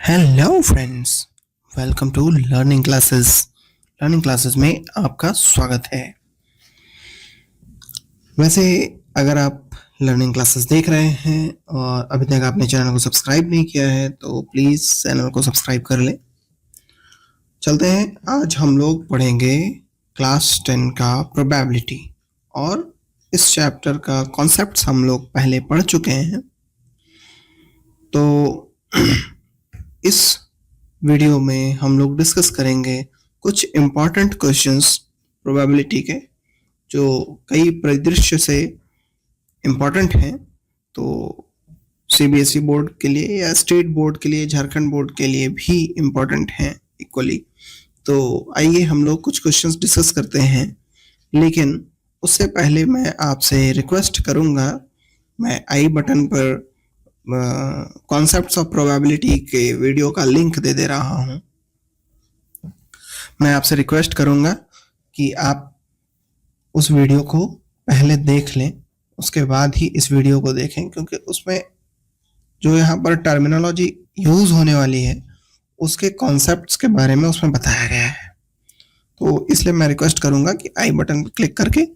Hello friends, welcome to learning classes में आपका स्वागत है। वैसे अगर आप लर्निंग क्लासेस देख रहे हैं और अभी तक आपने चैनल को सब्सक्राइब नहीं किया है तो प्लीज़ चैनल को सब्सक्राइब कर लें। चलते हैं, आज हम लोग पढ़ेंगे क्लास 10 का प्रोबेबिलिटी और इस चैप्टर का कॉन्सेप्ट्स हम लोग पहले पढ़ चुके हैं। तो इस वीडियो में हम लोग डिस्कस करेंगे कुछ इम्पॉर्टेंट क्वेश्चंस प्रोबेबिलिटी के जो कई परिदृश्य से इम्पॉर्टेंट हैं। तो सीबीएसई बोर्ड के लिए या स्टेट बोर्ड के लिए, झारखंड बोर्ड के लिए भी इम्पॉर्टेंट हैं इक्वली। तो आइए हम लोग कुछ क्वेश्चंस डिस्कस करते हैं, लेकिन उससे पहले मैं आपसे रिक्वेस्ट करूंगा, मैं आई बटन पर कॉन्सेप्ट्स ऑफ प्रोबेबिलिटी के वीडियो का लिंक दे रहा हूं। मैं आपसे रिक्वेस्ट करूंगा कि आप उस वीडियो को पहले देख लें, उसके बाद ही इस वीडियो को देखें, क्योंकि उसमें जो यहाँ पर टर्मिनोलॉजी यूज होने वाली है उसके कॉन्सेप्ट्स के बारे में उसमें बताया गया है। तो इसलिए मैं रिक्वेस्ट करूंगा कि आई बटन पर क्लिक करके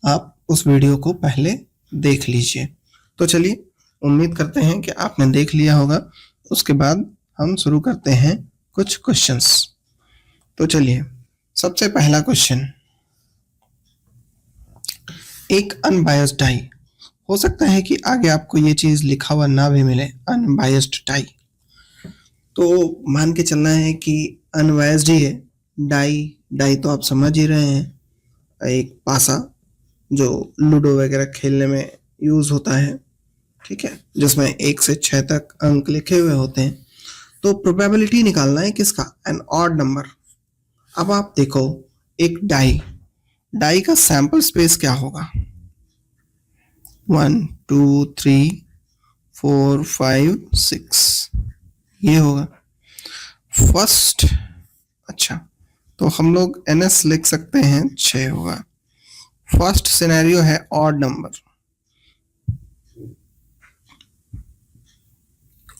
आप उस वीडियो को पहले देख लीजिए। तो चलिए, उम्मीद करते हैं कि आपने देख लिया होगा। उसके बाद हम शुरू करते हैं कुछ क्वेश्चंस। तो चलिए, सबसे पहला क्वेश्चन, एक अनबायस्ड डाई, हो सकता है कि आगे आपको ये चीज लिखा हुआ ना भी मिले, अनबायस्ड डाई। तो मान के चलना है कि अनबायस्ड ही है। डाई तो आप समझ ही रहे हैं, एक पासा जो लूडो वगैरह खेलने में यूज होता है, ठीक है, जिसमें 1 से 6 तक अंक लिखे हुए होते हैं। तो प्रोबेबिलिटी निकालना है किसका, एन ऑड नंबर। अब आप देखो, एक डाई का सैंपल स्पेस क्या होगा, 1 2 3 4 5 6 ये होगा फर्स्ट। अच्छा, तो हम लोग NS लिख सकते हैं, 6 होगा। फर्स्ट सिनेरियो है ऑड नंबर।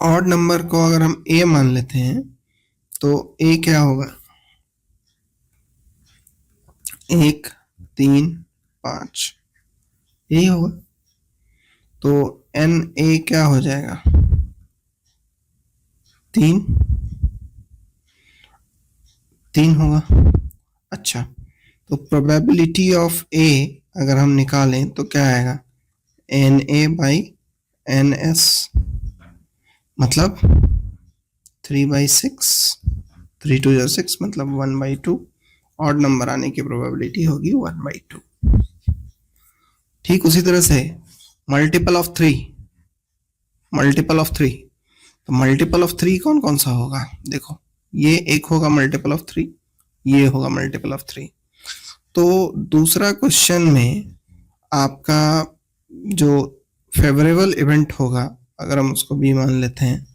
ऑड नंबर को अगर हम A मान लेते हैं तो A क्या होगा, 1 3 5 यही होगा। तो NA क्या हो जाएगा, 3 होगा। अच्छा, तो प्रोबेबिलिटी ऑफ A अगर हम निकालें तो क्या आएगा, NA/NS, मतलब 3/6, 3 2 6, मतलब 1/2। ऑड नंबर आने की प्रोबेबिलिटी होगी 1/2। ठीक उसी तरह से मल्टीपल ऑफ 3, तो मल्टीपल ऑफ 3 कौन कौन सा होगा, देखो, ये एक होगा मल्टीपल ऑफ 3, ये होगा मल्टीपल ऑफ 3। तो दूसरा क्वेश्चन में आपका जो फेवरेबल इवेंट होगा, अगर हम उसको B मान लेते हैं,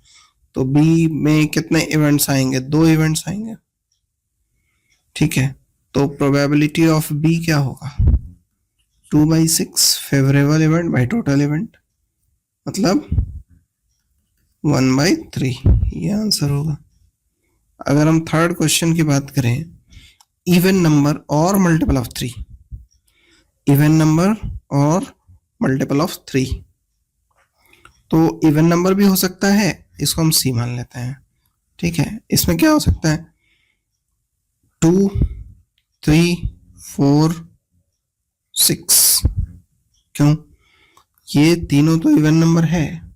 तो B में कितने इवेंट्स आएंगे, 2 इवेंट्स आएंगे, ठीक है। तो प्रोबेबिलिटी ऑफ B क्या होगा, 2/6 favourable event by total event, मतलब 1/3, ये आंसर होगा। अगर हम थर्ड क्वेश्चन की बात करें, इवन नंबर और मल्टीपल ऑफ 3, इवन नंबर और मल्टीपल ऑफ 3, तो इवन नंबर भी हो सकता है, इसको हम C मान लेते हैं, ठीक है। इसमें क्या हो सकता है, 2 3 4 6, क्यों, ये तीनों तो इवन नंबर है,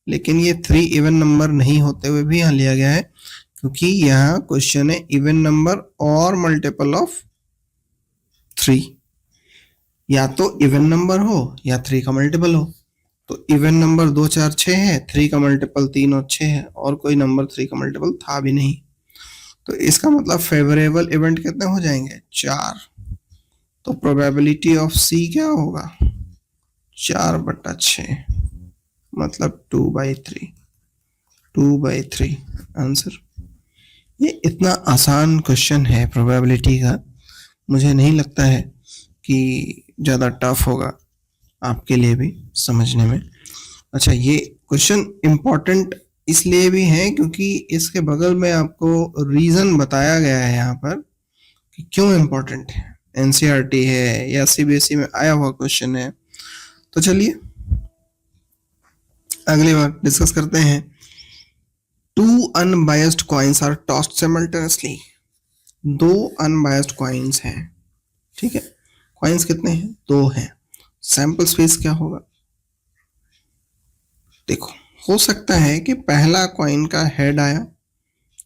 लेकिन ये 3 इवन नंबर नहीं होते हुए भी यहाँ लिया गया है, क्योंकि यहाँ क्वेश्चन है इवन नंबर और मल्टीपल ऑफ 3, या तो इवन नंबर हो या 3 का मल्टीपल हो। तो इवन नंबर 2 4 6 है, 3 का मल्टीपल 3 और 6 है, और कोई नंबर 3 का मल्टीपल था भी नहीं। तो इसका मतलब फेवरेबल इवेंट कितने हो जाएंगे, 4। तो प्रोबेबिलिटी ऑफ C क्या होगा, 4/6, मतलब 2/3 आंसर। ये इतना आसान क्वेश्चन है प्रोबेबिलिटी का, मुझे नहीं लगता है कि ज़्यादा टफ होगा आपके लिए भी समझने में। अच्छा, ये क्वेश्चन इम्पॉर्टेंट इसलिए भी है क्योंकि इसके बगल में आपको रीजन बताया गया है यहाँ पर कि क्यों इम्पोर्टेंट है, एनसीईआरटी है या सीबीएसई में आया हुआ क्वेश्चन है। तो चलिए अगली बार डिस्कस करते हैं। Two unbiased coins are tossed simultaneously. दो अनबायस्ड कॉइन्स हैं, ठीक है। कॉइन्स कितने हैं? दो हैं। सैंपल स्पेस क्या होगा? देखो, हो सकता है कि पहला कॉइन का हेड आया,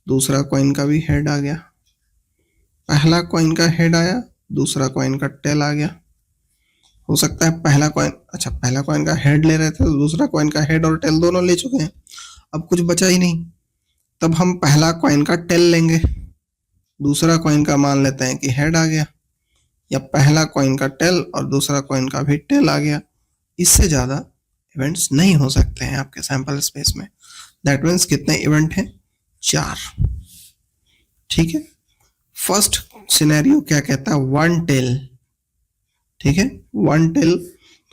दूसरा कॉइन का भी हेड आ गया। पहला कॉइन का हेड आया, दूसरा कॉइन का टेल आ गया। हो सकता है पहला कॉइन, अच्छा पहला कॉइन का हेड ले रहे थे तो दूसरा कॉइन का हेड और टेल दोनों ले चुके हैं, अब कुछ बचा ही नहीं। तब हम पहला कॉइन का टेल लेंगे, दूसरा कॉइन का मान लेते हैं कि हेड आ गया, या पहला कॉइन का टेल और दूसरा कॉइन का भी टेल आ गया। इससे ज्यादा इवेंट्स नहीं हो सकते हैं आपके सैंपल स्पेस में। दैट मीन्स कितने इवेंट हैं? 4, ठीक है। फर्स्ट सिनेरियो क्या कहता है? वन टेल, ठीक है, वन टेल।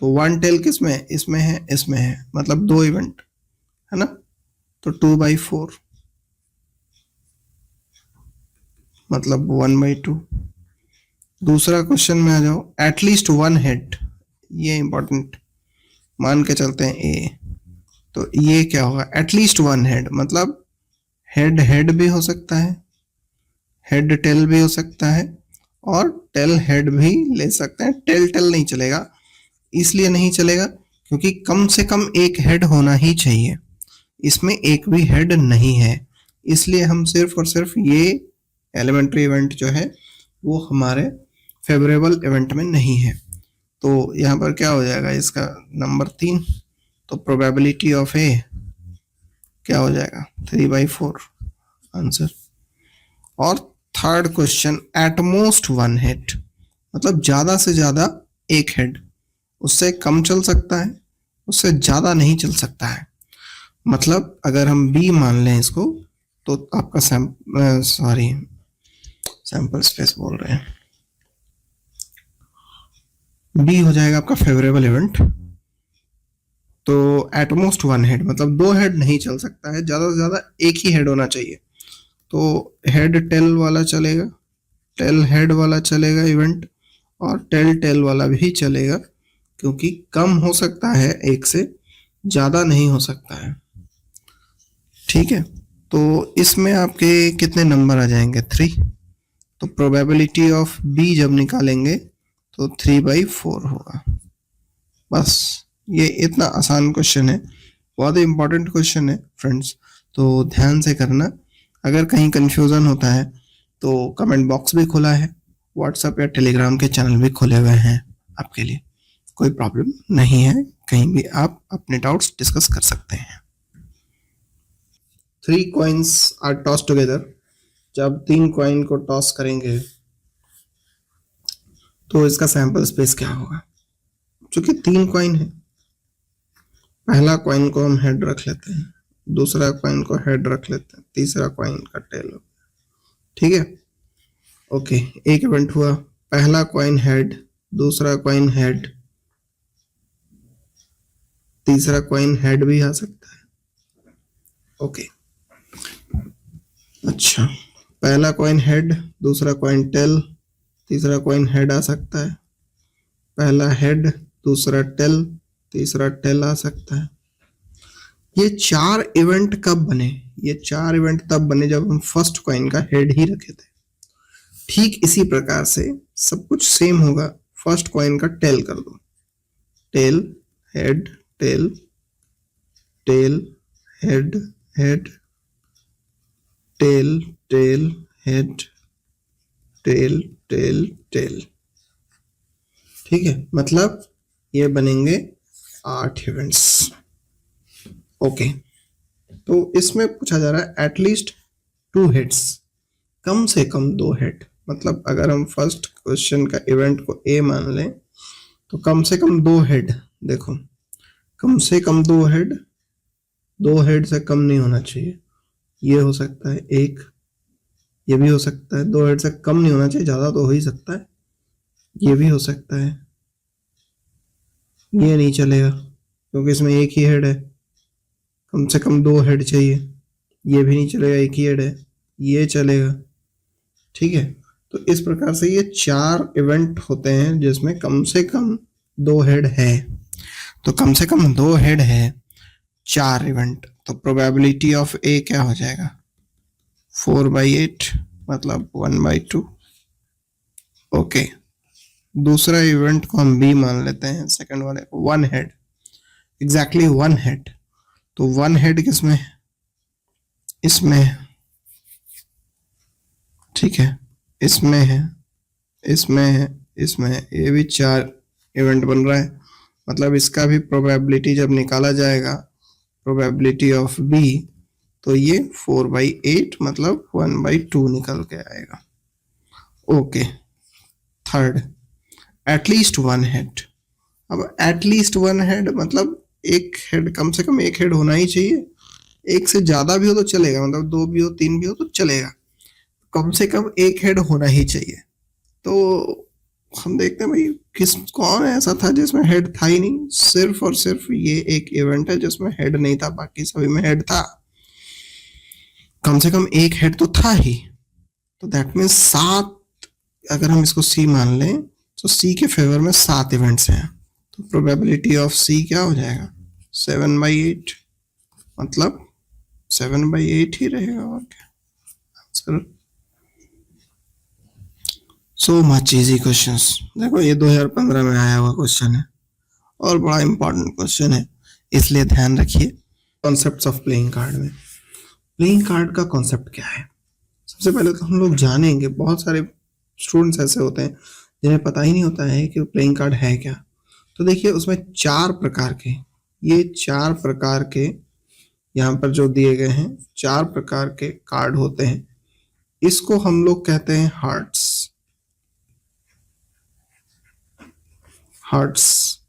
तो वन टेल किस में? इसमें है, इसमें है, मतलब 2 इवेंट है ना। तो 2/4 मतलब 1/2। दूसरा क्वेश्चन में आ जाओ, एटलीस्ट वन हेड, ये इंपॉर्टेंट मान के चलते हैं ए। तो ये क्या होगा? एटलीस्ट वन हेड मतलब हेड हेड भी हो सकता है, हेड टेल भी हो सकता है, और टेल हेड भी ले सकते हैं। टेल टेल नहीं चलेगा, इसलिए नहीं चलेगा क्योंकि कम से कम एक हेड होना ही चाहिए। इसमें एक भी हेड नहीं है, इसलिए हम सिर्फ और सिर्फ ये एलिमेंट्री इवेंट जो है वो हमारे फेवरेबल इवेंट में नहीं है। तो यहाँ पर क्या हो जाएगा? इसका नंबर 3। तो प्रोबेबिलिटी ऑफ ए क्या हो जाएगा? 3/4 आंसर। और third question, at most one head मतलब ज्यादा से ज्यादा एक हेड, उससे कम चल सकता है, उससे ज्यादा नहीं चल सकता है। मतलब अगर हम बी मान लें इसको, तो आपका सैंपल स्पेस बोल रहे हैं, बी हो जाएगा आपका फेवरेबल इवेंट। तो एटमोस्ट वन हेड मतलब 2 हेड नहीं चल सकता है, ज्यादा से ज्यादा एक ही हेड होना चाहिए। तो हेड टेल वाला चलेगा, टेल हेड वाला चलेगा इवेंट, और टेल टेल वाला भी चलेगा, क्योंकि कम हो सकता है एक से, ज्यादा नहीं हो सकता है, ठीक है। तो इसमें आपके कितने नंबर आ जाएंगे? 3। तो प्रोबेबिलिटी ऑफ बी जब निकालेंगे तो 3/4 होगा। बस ये इतना आसान क्वेश्चन है, बहुत ही इंपॉर्टेंट क्वेश्चन है फ्रेंड्स, तो ध्यान से करना। अगर कहीं कंफ्यूजन होता है तो कमेंट बॉक्स भी खुला है, व्हाट्सएप या टेलीग्राम के चैनल भी खुले हुए हैं आपके लिए, कोई प्रॉब्लम नहीं है, कहीं भी आप अपने डाउट्स डिस्कस कर सकते हैं। 3 कॉइन्स आर टॉस टुगेदर, जब 3 कॉइन को टॉस करेंगे तो इसका सैंपल स्पेस क्या होगा? चूंकि 3 कॉइन है, पहला कॉइन को हम हेड रख लेते हैं, दूसरा कॉइन को हेड रख लेते हैं, तीसरा कॉइन का टेल, ठीक है। ओके, एक इवेंट हुआ, पहला कॉइन हेड, दूसरा कॉइन हेड, तीसरा कॉइन हेड भी आ सकता है। ओके, अच्छा, पहला कॉइन हेड, दूसरा कॉइन टेल, तीसरा कॉइन हेड आ सकता है, पहला हेड, दूसरा टेल, तीसरा टेल आ सकता है। ये 4 इवेंट कब बने? ये 4 इवेंट तब बने जब हम फर्स्ट कॉइन का हेड ही रखे थे। ठीक इसी प्रकार से सब कुछ सेम होगा, फर्स्ट कॉइन का टेल कर दो, tail head tail tail head head tail tail head tail tail tail, ठीक है। मतलब ये बनेंगे 8 इवेंट्स। ओके, तो इसमें पूछा जा रहा है एटलीस्ट 2 हेड्स, कम से कम 2 हेड। मतलब अगर हम फर्स्ट क्वेश्चन का इवेंट को ए मान लें तो कम से कम 2 हेड, देखो कम से कम 2 हेड, 2 हेड से कम नहीं होना चाहिए। ये हो सकता है एक, ये भी हो सकता है, 2 हेड से कम नहीं होना चाहिए, ज्यादा तो हो ही सकता है, ये भी हो सकता है, ये नहीं चलेगा क्योंकि इसमें एक ही हेड है, कम से कम 2 हेड चाहिए, ये भी नहीं चलेगा, एक ही हेड है, ये चलेगा। ठीक है, तो इस प्रकार से ये 4 इवेंट होते हैं जिसमें कम से कम 2 हेड है। तो कम से कम 2 हेड है, 4 इवेंट, तो प्रोबेबिलिटी ऑफ ए क्या हो जाएगा 4/8 मतलब 1/2। ओके, दूसरा इवेंट को हम बी मान लेते हैं, सेकंड वाले 1 हेड, एग्जैक्टली 1 हेड। तो 1 हेड किसमें है, इसमें है। ठीक है, इसमें है, इसमें है, इसमें है, ये भी 4 इवेंट बन रहा है। मतलब इसका भी प्रोबेबिलिटी जब निकाला जाएगा, प्रोबेबिलिटी ऑफ बी, तो ये 4/8 मतलब 1/2 निकल के आएगा। Okay, third, at least 1 head. अब एटलीस्ट 1 हेड मतलब एक हेड, कम से कम एक हेड होना ही चाहिए। एक से ज्यादा भी हो तो चलेगा, मतलब 2 भी हो 3 भी हो तो चलेगा, कम से कम एक हेड होना ही चाहिए। तो हम देखते हैं भाई कौन ऐसा था जिसमें हेड था ही नहीं। सिर्फ और सिर्फ ये एक इवेंट है जिसमें हेड नहीं था, बाकी सभी में हेड था। कम से कम एक हेड तो था ही, तो दैट मीन्स 7, अगर हम इसको सी मान लें तो सी के फेवर में 7 इवेंट्स हैं, तो प्रोबेबिलिटी ऑफ सी क्या हो जाएगा 7/8, मतलब 7/8 ही रहेगा, और क्या answer. So much easy questions. देखो ये 2015 में आया हुआ क्वेश्चन है और बड़ा इंपॉर्टेंट क्वेश्चन है, इसलिए ध्यान रखिए। कॉन्सेप्ट्स ऑफ प्लेइंग कार्ड में, प्लेइंग कार्ड का कॉन्सेप्ट क्या है, सबसे पहले तो हम लोग जानेंगे। बहुत सारे स्टूडेंट्स ऐसे होते हैं जिन्हें पता ही नहीं होता है कि प्लेइंग कार्ड है क्या। तो देखिए उसमें 4 प्रकार के, ये 4 प्रकार के यहाँ पर जो दिए गए हैं 4 प्रकार के कार्ड होते हैं। इसको हम लोग कहते हैं हार्ट्स। हार्ट्स,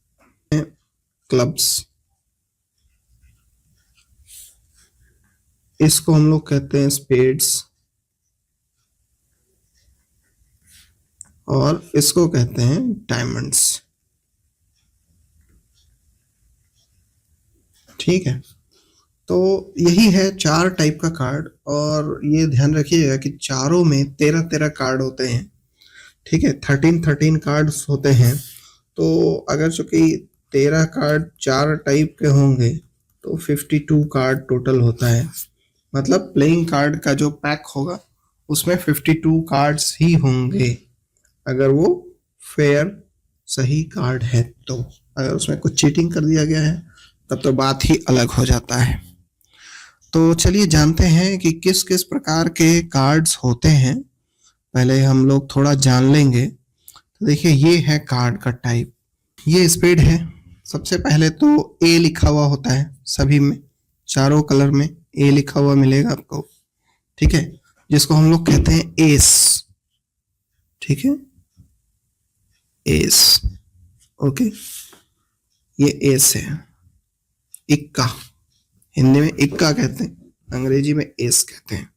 क्लब्स, इसको हम लोग कहते हैं स्पेड्स, और इसको कहते हैं डायमंड्स। ठीक है, तो यही है 4 टाइप का कार्ड, और ये ध्यान रखिएगा कि चारों में 13-13 कार्ड होते हैं। ठीक है, 13-13 कार्ड्स होते हैं। तो अगर चूंकि 13 कार्ड 4 टाइप के होंगे तो 52 कार्ड टोटल होता है। मतलब प्लेइंग कार्ड का जो पैक होगा उसमें 52 कार्ड्स ही होंगे, अगर वो फेयर सही कार्ड है। तो अगर उसमें कुछ चीटिंग कर दिया गया है तब तो बात ही अलग हो जाता है। तो चलिए जानते हैं कि किस किस प्रकार के कार्ड्स होते हैं। पहले हम लोग थोड़ा जान लेंगे। तो देखिए ये है कार्ड का टाइप, ये स्पेड है। सबसे पहले तो ए लिखा हुआ होता है, सभी में चारों कलर में ए लिखा हुआ मिलेगा आपको। ठीक है, जिसको हम लोग कहते हैं एस। ठीक है, एस। ओके, ये एस है। इक्का, हिंदी में इक्का कहते हैं, अंग्रेजी में एस कहते हैं।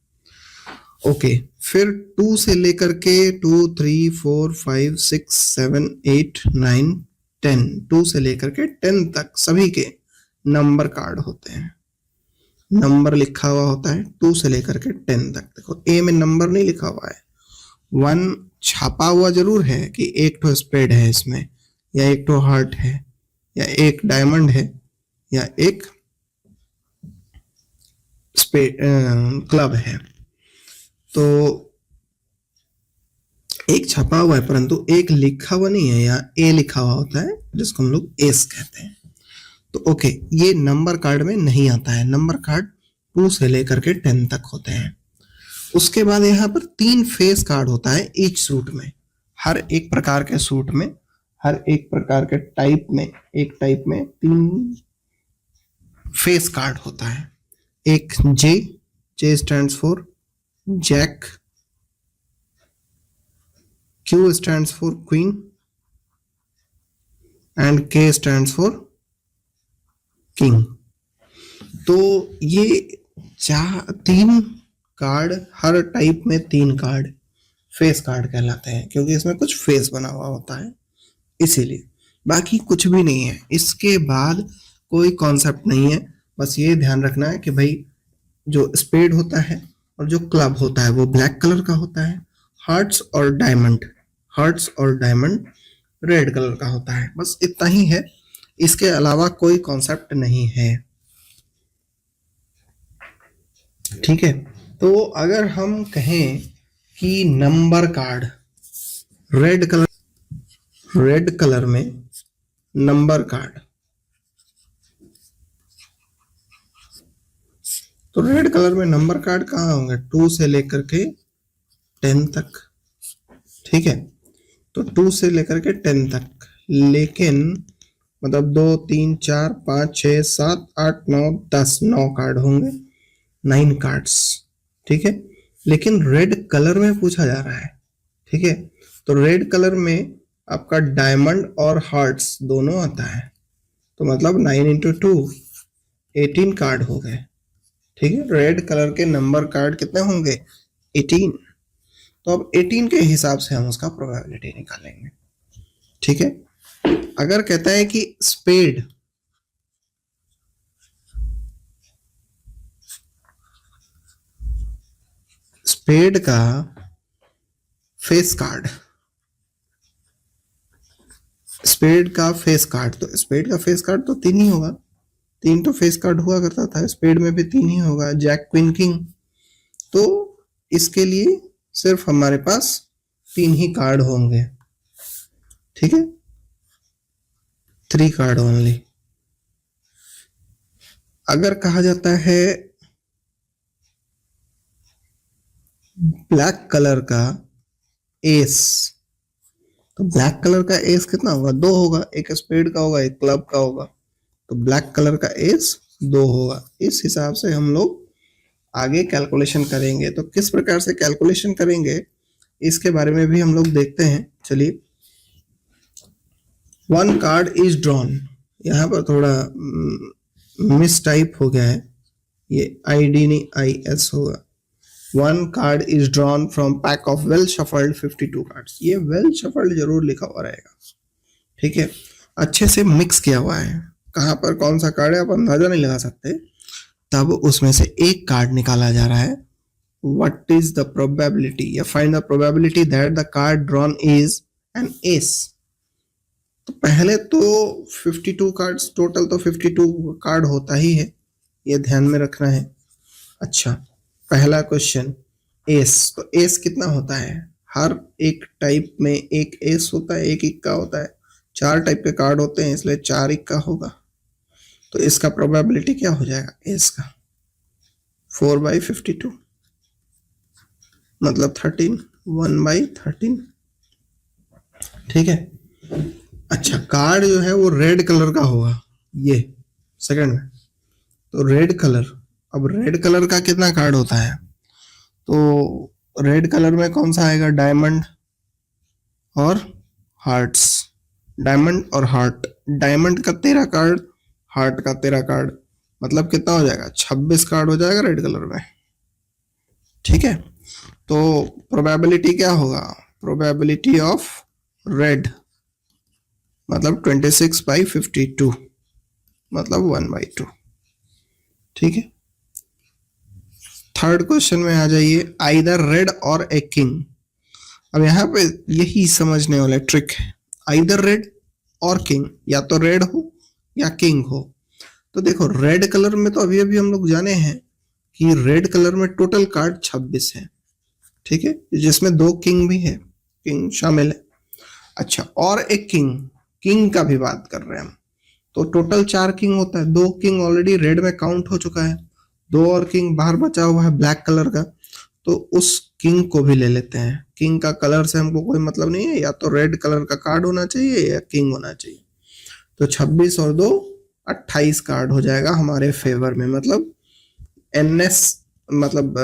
ओके, फिर 2 से लेकर के 2, 3, 4, 5, 6, 7, 8, 9, 10, 2 से लेकर के 10 तक सभी के नंबर कार्ड होते हैं। नंबर लिखा हुआ होता है 2 से लेकर के 10 तक। देखो ए में नंबर नहीं लिखा हुआ है, 1 छापा हुआ जरूर है कि एक तो स्पेड है इसमें, या एक तो हार्ट है, या एक डायमंड है, या एक स्पेड क्लब है। तो एक छपा हुआ है परंतु एक लिखा हुआ नहीं है, या ए लिखा हुआ होता है जिसको हम लोग एस कहते हैं। तो ओके, ये नंबर कार्ड में नहीं आता है। नंबर कार्ड 2 से लेकर के 10 तक होते हैं। उसके बाद यहाँ पर 3 फेस कार्ड होता है ईच सूट में। हर एक प्रकार के सूट में, हर एक प्रकार के टाइप में, एक टाइप में 3 फेस कार्ड होता है। एक J, J stands for jack, Q stands for Queen, and K stands for King। तो ये 3 कार्ड, हर टाइप में 3 कार्ड फेस कार्ड कहलाते हैं, क्योंकि इसमें कुछ फेस बना हुआ होता है इसीलिए, बाकी कुछ भी नहीं है। इसके बाद कोई कॉन्सेप्ट नहीं है। बस ये ध्यान रखना है कि भाई जो स्पेड होता है और जो क्लब होता है वो ब्लैक कलर का होता है, हार्ट्स और डायमंड रेड कलर का होता है। बस इतना ही है, इसके अलावा कोई कॉन्सेप्ट नहीं है। ठीक है, तो अगर हम कहें कि नंबर कार्ड रेड कलर में नंबर कार्ड, तो रेड कलर में नंबर कार्ड कहाँ होंगे? 2 से लेकर के 10 तक। ठीक है, तो 2 से लेकर के 10 तक, लेकिन मतलब 2 3 4 5 6 7 8 9 10, 9 कार्ड होंगे, 9 कार्ड्स। ठीक है, लेकिन रेड कलर में पूछा जा रहा है। ठीक है, तो रेड कलर में आपका डायमंड और हार्ट्स दोनों आता है, तो मतलब 9 इंटू 2 18 कार्ड हो गए। ठीक है, रेड कलर के नंबर कार्ड कितने होंगे? 18। तो अब 18 के हिसाब से हम उसका प्रोबेबिलिटी निकालेंगे। ठीक है, अगर कहता है कि स्पेड का फेस कार्ड, तो स्पेड का फेस कार्ड तो 3 ही होगा, 3 तो फेस कार्ड हुआ करता था, स्पेड में भी 3 ही होगा, जैक क्वीन किंग। तो इसके लिए सिर्फ हमारे पास 3 ही कार्ड होंगे। ठीक है, 3 कार्ड ओनली। अगर कहा जाता है ब्लैक कलर का एस, तो ब्लैक कलर का एस कितना होगा? 2 होगा, एक स्पेड का होगा, एक क्लब का होगा, तो ब्लैक कलर का एस 2 होगा। इस हिसाब से हम लोग आगे कैलकुलेशन करेंगे। तो किस प्रकार से कैलकुलेशन करेंगे इसके बारे में भी हम लोग देखते हैं। चलिए, 1 कार्ड इज ड्रॉन, यहाँ पर थोड़ा मिस टाइप हो गया है, ये ID नहीं IS होगा। 1 card is drawn from pack of well shuffled 52 cards, ये वेल शफल्ड जरूर लिखा हुआ रहेगा। ठीक है, अच्छे से मिक्स किया हुआ है, कहाँ पर कौन सा कार्ड है आप अंदाजा नहीं लगा सकते। तब उसमें से एक कार्ड निकाला जा रहा है। व्हाट इज द प्रोबेबिलिटी, या find the probability that the card drawn is an S. तो पहले तो 52 कार्ड्स, टोटल तो 52 कार्ड होता ही है, ये ध्यान में रखना है। अच्छा, पहला क्वेश्चन एस, तो एस कितना होता है? हर एक टाइप में एक एस होता है, एक इक्का होता है, 4 टाइप के कार्ड होते हैं, इसलिए 4 इक्का होगा। तो इसका प्रोबेबिलिटी क्या हो जाएगा एस का? 4/52, मतलब 13, 1/13। ठीक है, अच्छा, कार्ड जो है वो रेड कलर का होगा, ये सेकंड में, तो रेड कलर। अब रेड कलर का कितना कार्ड होता है? तो रेड कलर में कौन सा आएगा? डायमंड और हार्ट्स, डायमंड और हार्ट। डायमंड का 13 कार्ड, हार्ट का 13 कार्ड, मतलब कितना हो जाएगा? 26 कार्ड हो जाएगा रेड कलर में। ठीक है, तो प्रोबेबिलिटी क्या होगा? प्रोबेबिलिटी ऑफ रेड मतलब 26/52, मतलब 1/2। ठीक है, थर्ड क्वेश्चन में आ जाइए, आइदर रेड और ए किंग। अब यहाँ पे यही समझने वाला ट्रिक है, आइदर रेड और किंग, या तो रेड हो या किंग हो। तो देखो, रेड कलर में तो अभी अभी हम लोग जाने हैं कि रेड कलर में टोटल कार्ड 26 है। ठीक है, जिसमें 2 किंग भी है, किंग शामिल है। अच्छा, और एक किंग का भी बात कर रहे हैं हम, तो टोटल 4 किंग होता है। 2 किंग ऑलरेडी रेड में काउंट हो चुका है, 2 और किंग बाहर बचा हुआ है ब्लैक कलर का, तो उस किंग को भी ले लेते हैं। किंग का कलर से हमको कोई मतलब नहीं है, या तो रेड कलर का कार्ड होना चाहिए या किंग होना चाहिए। तो 26 और 2 28 कार्ड हो जाएगा हमारे फेवर में, मतलब NS, मतलब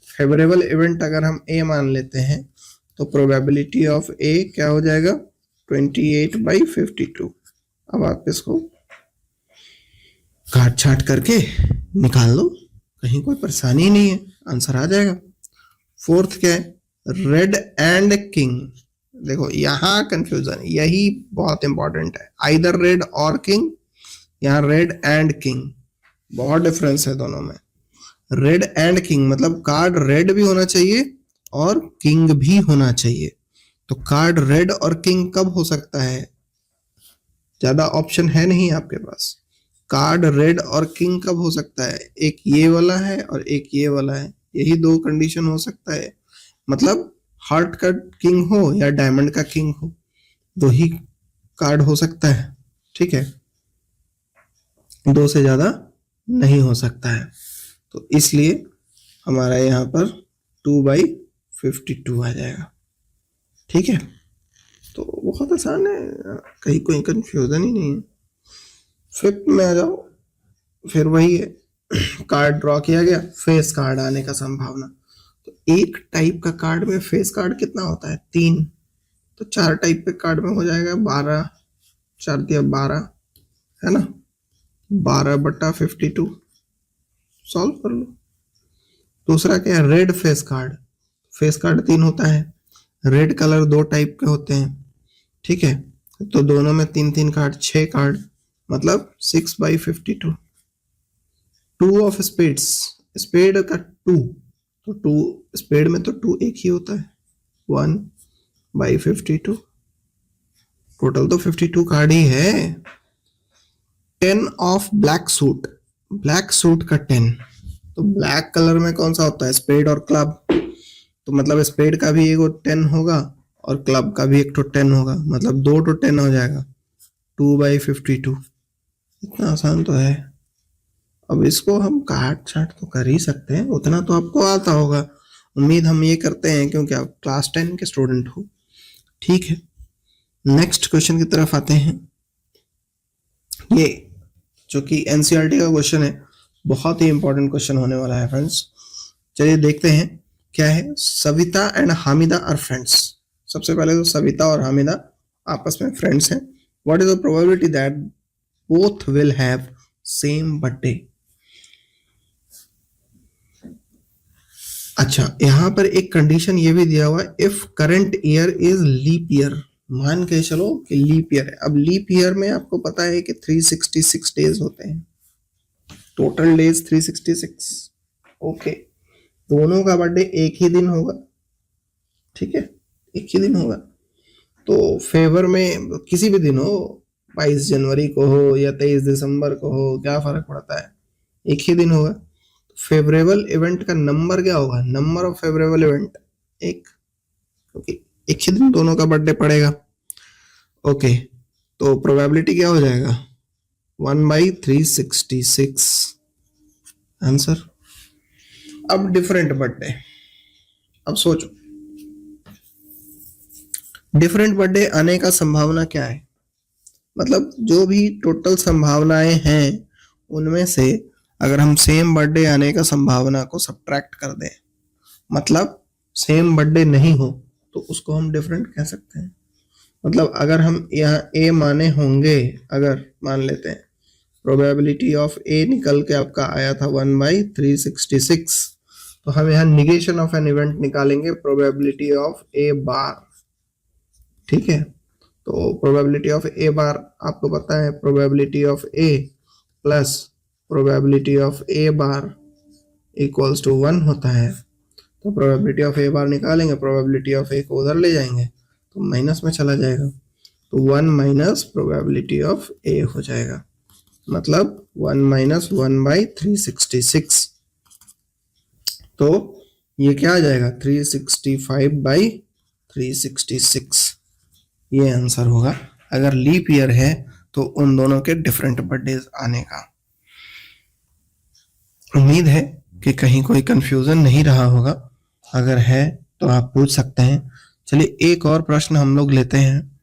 फेवरेबल इवेंट अगर हम ए मान लेते हैं, तो प्रोबेबिलिटी ऑफ ए क्या हो जाएगा? 28/52। अब आप इसको काट छाट करके निकाल लो, कहीं कोई परेशानी नहीं है, आंसर आ जाएगा। फोर्थ क्या है? Red and king. देखो, यहां कंफ्यूजन, यही बहुत इंपॉर्टेंट है, आइदर रेड और किंग, यहाँ रेड एंड किंग। बहुत डिफरेंस है दोनों में। रेड एंड किंग मतलब कार्ड रेड भी होना चाहिए और किंग भी होना चाहिए। तो कार्ड रेड और किंग कब हो सकता है? ज्यादा ऑप्शन है नहीं आपके पास। कार्ड रेड और किंग कब हो सकता है? एक ये वाला है और एक ये वाला है, यही दो कंडीशन हो सकता है। मतलब हार्ट का किंग हो या डायमंड का किंग हो, दो ही कार्ड हो सकता है। ठीक है, दो से ज्यादा नहीं हो सकता है। तो इसलिए हमारा यहाँ पर 2/52 आ जाएगा। ठीक है, तो बहुत आसान है, कहीं कोई कंफ्यूजन ही नहीं है। फिफ्थ में आ जाओ, फिर वही है, कार्ड ड्रॉ किया गया, फेस कार्ड आने का संभावना। तो एक टाइप का कार्ड में फेस कार्ड कितना होता है? 3। तो 4 टाइप के कार्ड में हो जाएगा 12, 4 दिया 12, है ना, 12/52 सॉल्व कर लो। दूसरा क्या है? Red face card. Face card 3 होता है, रेड कलर 2 टाइप के होते हैं। ठीक है, तो दोनों में 3-3 कार्ड, 6 कार्ड, मतलब 6/52। 2 ऑफ स्पेड्स, स्पेड का 2, तो 2 स्पेड में तो 2 एक ही होता है, 1/52। टोटल तो 52 कार्ड ही है। 10 of black suit, black suit का 10, तो ब्लैक कलर में कौन सा होता है? स्पेड और क्लब। तो मतलब स्पेड का भी एक 10 होगा और क्लब का भी एक 10 होगा, मतलब 2 तो 10 हो जाएगा, 2/52। इतना आसान तो है। अब इसको हम काट छाट तो कर ही सकते हैं, उतना तो आपको आता होगा, उम्मीद हम ये करते हैं, क्योंकि आप क्लास 10 के स्टूडेंट हो। ठीक है, नेक्स्ट क्वेश्चन की तरफ आते हैं। ये जो कि एनसीईआरटी का क्वेश्चन है, बहुत ही इंपॉर्टेंट क्वेश्चन होने वाला है फ्रेंड्स। चलिए देखते हैं क्या है। Savita and Hamida are friends. सबसे पहले तो सविता और हामिदा आपस में फ्रेंड्स हैं। What is the probability that both will have same birthday? अच्छा, यहां पर एक कंडीशन ये भी दिया हुआ है, if current year is leap year. मान के चलो कि लीप ईयर है। अब लीप ईयर में आपको पता है कि 366 डेज होते हैं, टोटल डेज 366। ओके, दोनों का बर्थडे एक ही दिन होगा। ठीक है, एक ही दिन होगा, तो फेवर में किसी भी दिन हो, 22 जनवरी को हो या 23 दिसंबर को हो, क्या फर्क पड़ता है, एक ही दिन होगा। फेवरेबल इवेंट का नंबर क्या होगा? नंबर ऑफ फेवरेबल इवेंट 1, क्योंकि एक ही दिन दोनों का बर्थडे पड़ेगा। ओके, तो प्रोबेबिलिटी क्या हो जाएगा? 1/366 आंसर। अब डिफरेंट बर्थडे, अब सोचो डिफरेंट बर्थडे आने का संभावना क्या है? मतलब जो भी टोटल संभावनाएं हैं उनमें से अगर हम सेम बर्थडे आने का संभावना को सब्ट्रैक्ट कर दें, मतलब सेम बर्थडे नहीं हो, तो उसको हम डिफरेंट कह सकते हैं। मतलब अगर हम यहाँ ए माने होंगे, अगर मान लेते हैं प्रोबेबिलिटी ऑफ ए निकल के आपका आया था 1/366, तो हम यहाँ निगेशन ऑफ एन इवेंट निकालेंगे, प्रोबेबिलिटी ऑफ ए बार। ठीक है, तो प्रोबेबिलिटी ऑफ ए बार आपको पता है, probability of A plus probability of A bar equals to 1 होता है। तो प्रोबेबिलिटी ऑफ ए बार निकालेंगे, प्रोबेबिलिटी ऑफ ए को उधर ले जाएंगे तो माइनस में चला जाएगा, तो 1 माइनस प्रोबेबिलिटी ऑफ ए हो जाएगा, मतलब 1 माइनस 1/366। तो ये क्या आ जाएगा? 365/366 ये आंसर होगा। अगर लीप ईयर है तो उन दोनों के डिफरेंट बर्थडे आने का। उम्मीद है कि कहीं कोई कंफ्यूजन नहीं रहा होगा, अगर है तो आप पूछ सकते हैं। चलिए एक और प्रश्न हम लोग लेते हैं,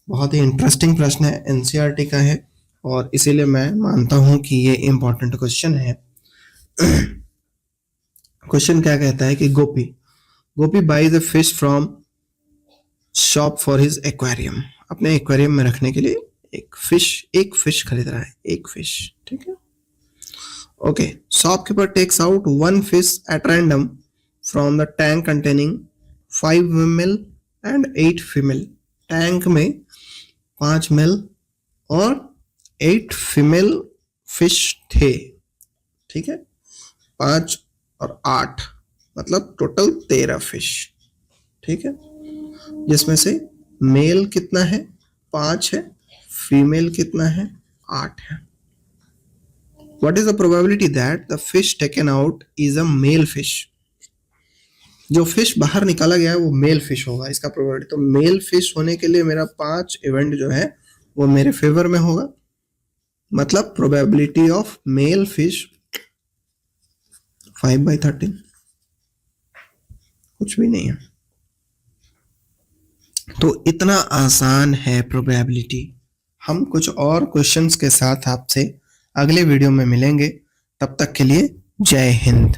बहुत ही इंटरेस्टिंग प्रश्न है, एनसीईआरटी का है और इसीलिए मैं मानता हूं कि ये इंपॉर्टेंट क्वेश्चन है। क्वेश्चन क्या कहता है कि Gopi buys a fish from shop for his aquarium. अपने एक्वेरियम में रखने के लिए एक फिश खरीद रहा है, एक फिश। ठीक है, okay, shopkeeper takes out 1 fish at random from the tank containing 5 male and 8 female. Tank में 5 मेल और 8 फीमेल फिश थे। ठीक है, 5 और 8 मतलब टोटल 13 फिश, ठीक है, जिसमें से मेल कितना है 5 है, फीमेल कितना है 8 है। What is the probability that the fish taken out is a male fish? जो फिश बाहर निकाला गया है वो मेल फिश होगा, इसका प्रोबेबिलिटी। तो मेल फिश होने के लिए मेरा 5 इवेंट जो है वो मेरे फेवर में होगा, मतलब प्रोबेबिलिटी ऑफ मेल फिश 5/13, कुछ भी नहीं है। तो इतना आसान है प्रोबेबिलिटी। हम कुछ और क्वेश्चंस के साथ आपसे अगले वीडियो में मिलेंगे, तब तक के लिए जय हिंद।